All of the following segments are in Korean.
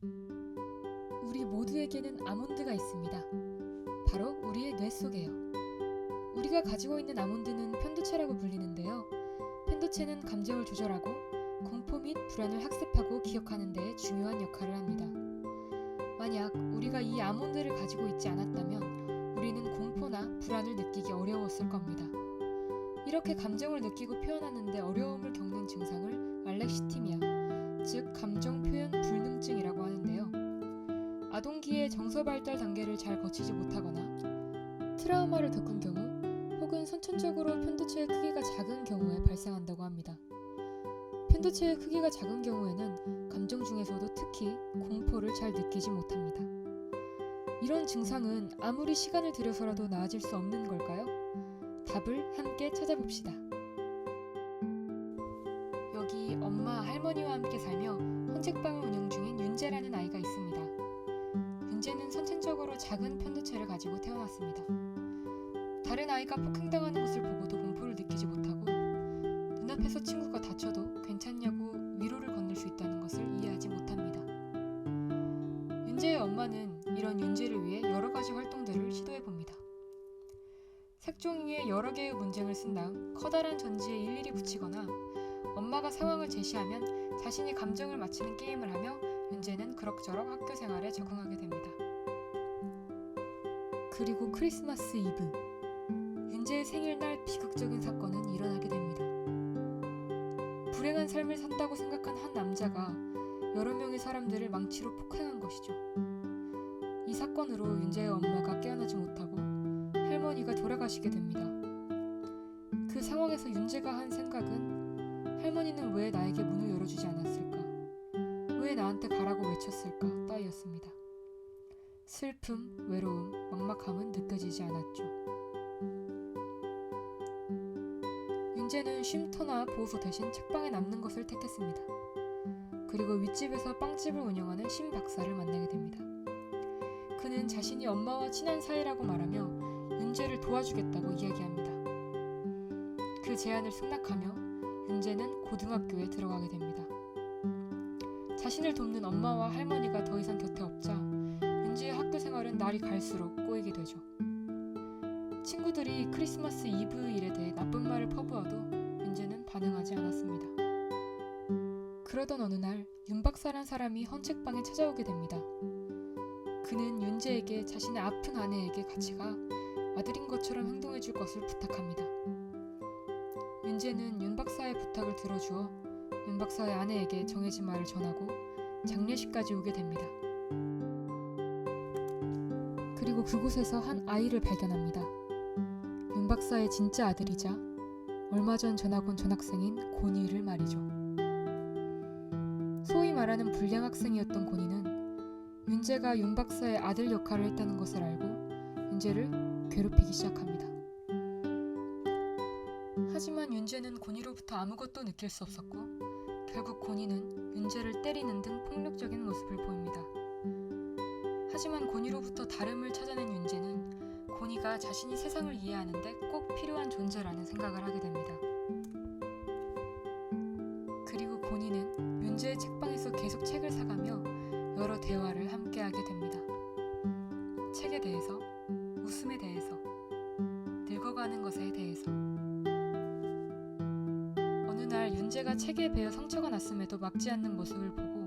우리 모두에게는 아몬드가 있습니다. 바로 우리의 뇌 속에요. 우리가 가지고 있는 아몬드는 편도체라고 불리는데요. 편도체는 감정을 조절하고 공포 및 불안을 학습하고 기억하는 데 중요한 역할을 합니다. 만약 우리가 이 아몬드를 가지고 있지 않았다면 우리는 공포나 불안을 느끼기 어려웠을 겁니다. 이렇게 감정을 느끼고 표현하는 데 어려움을 겪는 증상을 알렉시티미아, 즉 감정 표현 불능증이라고 하는데요. 아동기의 정서 발달 단계를 잘 거치지 못하거나 트라우마를 겪은 경우 혹은 선천적으로 편도체의 크기가 작은 경우에 발생한다고 합니다. 편도체의 크기가 작은 경우에는 감정 중에서도 특히 공포를 잘 느끼지 못합니다. 이런 증상은 아무리 시간을 들여서라도 나아질 수 없는 걸까요? 답을 함께 찾아봅시다. 여기 엄마, 할머니와 함께 살며 헌책방을 운영 중인 윤재라는 아이가 있습니다. 윤재는 선천적으로 작은 편도체를 가지고 태어났습니다. 다른 아이가 폭행당하는 것을 보고도 공포를 느끼지 못하고 눈앞에서 친구가 다쳐도 괜찮냐고 위로를 건넬 수 있다는 것을 이해하지 못합니다. 윤재의 엄마는 이런 윤재를 위해 여러 가지 활동들을 시도해봅니다. 색종이에 여러 개의 문장을 쓴 다음 커다란 전지에 일일이 붙이거나 엄마가 상황을 제시하면 자신이 감정을 맞히는 게임을 하며 윤재는 그럭저럭 학교 생활에 적응하게 됩니다. 그리고 크리스마스 이브, 윤재의 생일날 비극적인 사건은 일어나게 됩니다. 불행한 삶을 산다고 생각한 한 남자가 여러 명의 사람들을 망치로 폭행한 것이죠. 이 사건으로 윤재의 엄마가 깨어나지 못하고 할머니가 돌아가시게 됩니다. 그 상황에서 윤재가 한 생각은 할머니는 왜 나에게 문을 열어주지 않았을까? 왜 나한테 가라고 외쳤을까? 따위였습니다. 슬픔, 외로움, 막막함은 느껴지지 않았죠. 윤재는 쉼터나 보호소 대신 책방에 남는 것을 택했습니다. 그리고 윗집에서 빵집을 운영하는 심 박사를 만나게 됩니다. 그는 자신이 엄마와 친한 사이라고 말하며 윤재를 도와주겠다고 이야기합니다. 그 제안을 승낙하며 윤재는 고등학교에 들어가게 됩니다. 자신을 돕는 엄마와 할머니가 더 이상 곁에 없자 윤재의 학교 생활은 날이 갈수록 꼬이게 되죠. 친구들이 크리스마스 이브 일에 대해 나쁜 말을 퍼부어도 윤재는 반응하지 않았습니다. 그러던 어느 날 윤 박사란 사람이 헌책방에 찾아오게 됩니다. 그는 윤재에게 자신의 아픈 아내에게 같이 가 아들인 것처럼 행동해줄 것을 부탁합니다. 윤재는 윤 박사의 부탁을 들어주어 윤 박사의 아내에게 정해진 말을 전하고 장례식까지 오게 됩니다. 그리고 그곳에서 한 아이를 발견합니다. 윤 박사의 진짜 아들이자 얼마 전 전학 온 전학생인 고니를 말이죠. 소위 말하는 불량 학생이었던 고니는 윤재가 윤 박사의 아들 역할을 했다는 것을 알고 윤재를 괴롭히기 시작합니다. 하지만 윤재는 고니로부터 아무것도 느낄 수 없었고 결국 고니는 윤재를 때리는 등 폭력적인 모습을 보입니다. 하지만 고니로부터 다름을 찾아낸 윤재는 고니가 자신이 세상을 이해하는데 꼭 필요한 존재라는 생각을 하게 됩니다. 그리고 고니는 윤재의 책방에서 계속 책을 사가며 여러 대화를 함께하게 됩니다. 책에 대해서, 웃음에 대해서, 늙어가는 것에 대해서. 어느 날 윤재가 책에 베어 상처가 났음에도 막지 않는 모습을 보고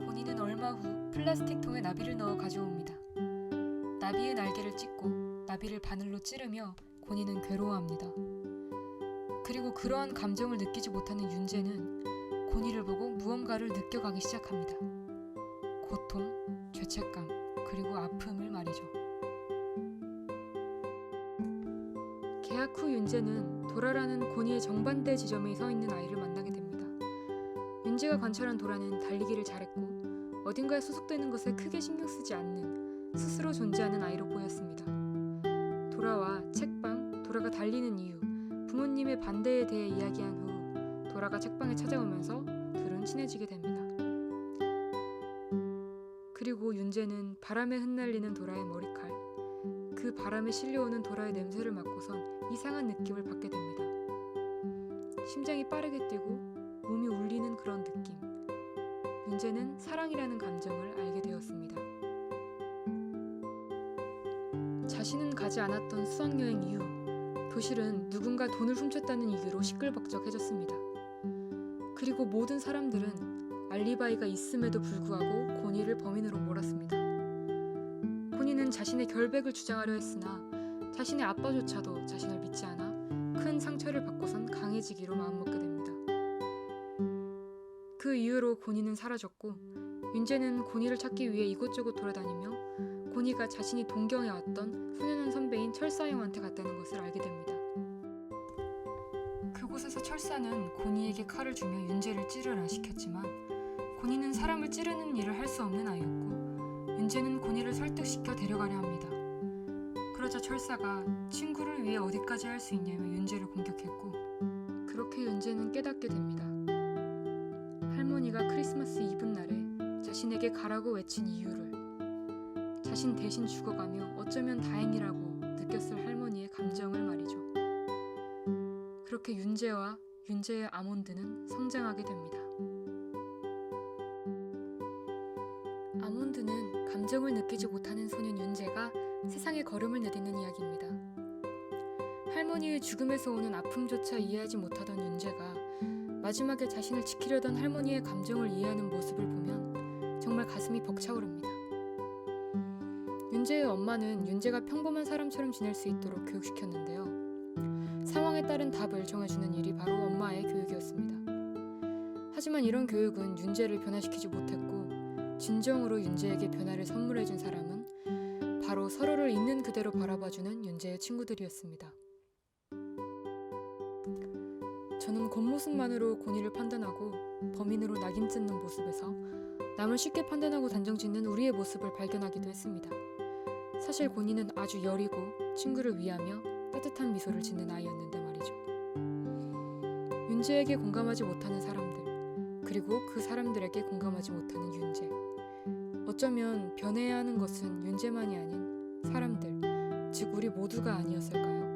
고니는 얼마 후 플라스틱 통에 나비를 넣어 가져옵니다. 나비의 날개를 찢고 나비를 바늘로 찌르며 고니는 괴로워합니다. 그리고 그러한 감정을 느끼지 못하는 윤재는 고니를 보고 무언가를 느껴가기 시작합니다. 고통, 죄책감, 그리고 아픔을 말이죠. 개학 후 윤재는 도라라는 고니의 정반대 지점에 서 있는 아이를 만나게 됩니다. 윤재가 관찰한 도라는 달리기를 잘했고 어딘가에 소속되는 것에 크게 신경 쓰지 않는 스스로 존재하는 아이로 보였습니다. 도라와 책방, 도라가 달리는 이유, 부모님의 반대에 대해 이야기한 후 도라가 책방에 찾아오면서 둘은 친해지게 됩니다. 그리고 윤재는 바람에 흩날리는 도라의 머리칼, 그 바람에 실려오는 도라의 냄새를 맡고선 이상한 느낌을 받게 됩니다. 심장이 빠르게 뛰고 몸이 울리는 그런 느낌. 윤재는 사랑이라는 감정을 알게 되었습니다. 자신은 가지 않았던 수학여행 이후 교실은 누군가 돈을 훔쳤다는 이유로 시끌벅적해졌습니다. 그리고 모든 사람들은 알리바이가 있음에도 불구하고 고니를 범인으로 몰았습니다. 고니는 자신의 결백을 주장하려 했으나 자신의 아빠조차도 자신을 믿지 않아 큰 상처를 받고선 강해지기로 마음먹게 됩니다. 그 이후로 고니는 사라졌고 윤재는 고니를 찾기 위해 이곳저곳 돌아다니며 고니가 자신이 동경해왔던 소년원 선배인 철사 형한테 갔다는 것을 알게 됩니다. 그곳에서 철사는 고니에게 칼을 주며 윤재를 찌르라 시켰지만 고니는 사람을 찌르는 일을 할 수 없는 아이였고 윤재는 고니를 설득시켜 데려가려 합니다. 그러자 철사가 친구를 위해 어디까지 할 수 있냐며 윤재를 공격했고 그렇게 윤재는 깨닫게 됩니다. 할머니가 크리스마스 이브날에 자신에게 가라고 외친 이유를, 자신 대신 죽어가며 어쩌면 다행이라고 느꼈을 할머니의 감정을 말이죠. 그렇게 윤재와 윤재의 아몬드는 성장하게 됩니다. 아몬드는 감정을 느끼지 못하는 소년 윤재가 세상에 걸음을 내딛는 이야기입니다. 할머니의 죽음에서 오는 아픔조차 이해하지 못하던 윤재가 마지막에 자신을 지키려던 할머니의 감정을 이해하는 모습을 보면 정말 가슴이 벅차오릅니다. 윤재의 엄마는 윤재가 평범한 사람처럼 지낼 수 있도록 교육시켰는데요. 상황에 따른 답을 정해주는 일이 바로 엄마의 교육이었습니다. 하지만 이런 교육은 윤재를 변화시키지 못했고 진정으로 윤재에게 변화를 선물해준 사람은 바로 서로를 있는 그대로 바라봐주는 윤재의 친구들이었습니다. 저는 겉모습만으로 고니를 판단하고 범인으로 낙인 찍는 모습에서 남을 쉽게 판단하고 단정짓는 우리의 모습을 발견하기도 했습니다. 사실 고니는 아주 여리고 친구를 위하며 따뜻한 미소를 짓는 아이였는데 말이죠. 윤재에게 공감하지 못하는 사람들, 그리고 그 사람들에게 공감하지 못하는 윤재. 어쩌면 변해야 하는 것은 윤재만이 아닌 사람들, 즉 우리 모두가 아니었을까요?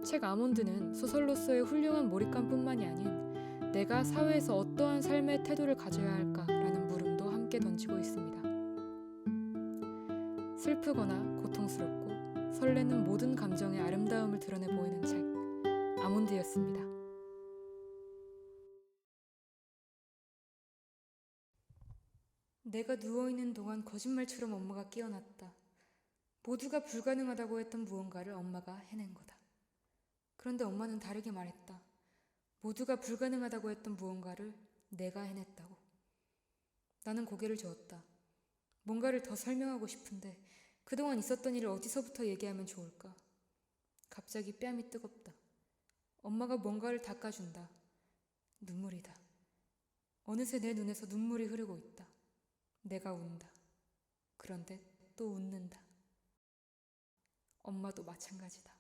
책 아몬드는 소설로서의 훌륭한 몰입감뿐만이 아닌 내가 사회에서 어떠한 삶의 태도를 가져야 할까라는 물음도 함께 던지고 있습니다. 슬프거나 고통스럽고 설레는 모든 감정의 아름다움을 드러내 보이는 책 아몬드였습니다. 내가 누워있는 동안 거짓말처럼 엄마가 깨어났다. 모두가 불가능하다고 했던 무언가를 엄마가 해낸 거다. 그런데 엄마는 다르게 말했다. 모두가 불가능하다고 했던 무언가를 내가 해냈다고. 나는 고개를 저었다. 뭔가를 더 설명하고 싶은데 그동안 있었던 일을 어디서부터 얘기하면 좋을까? 갑자기 뺨이 뜨겁다. 엄마가 뭔가를 닦아준다. 눈물이다. 어느새 내 눈에서 눈물이 흐르고 있다. 내가 운다. 그런데 또 웃는다. 엄마도 마찬가지다.